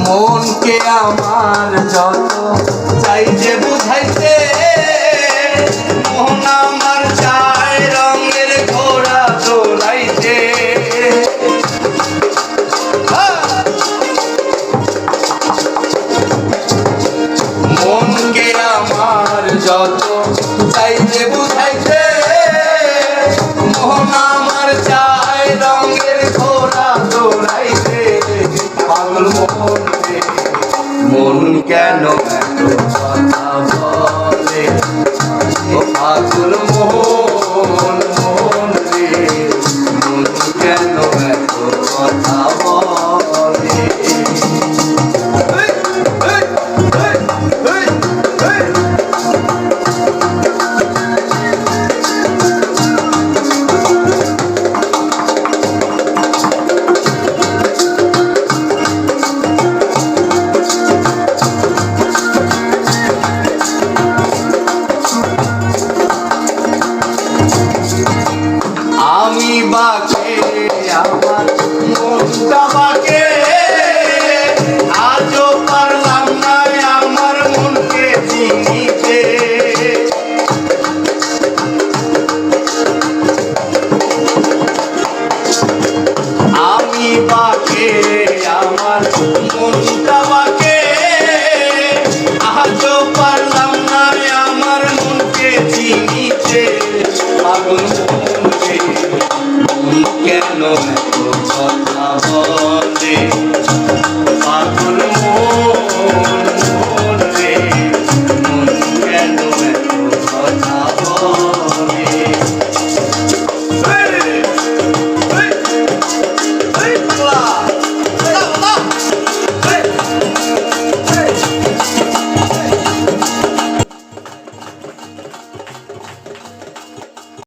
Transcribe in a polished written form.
মনকে আমার যত চাই যে বুঝাইতে, মন আমার চায় রঙের ঘোড়া দৌড়াইতে। মনকে আমার যত চাই যে বুঝাইতে, মন আমার চায় রঙের ঘোড়া দৌড়াইতে। পাগল মন রে, মন কেন এত কথা বলে, ও পাগল মন।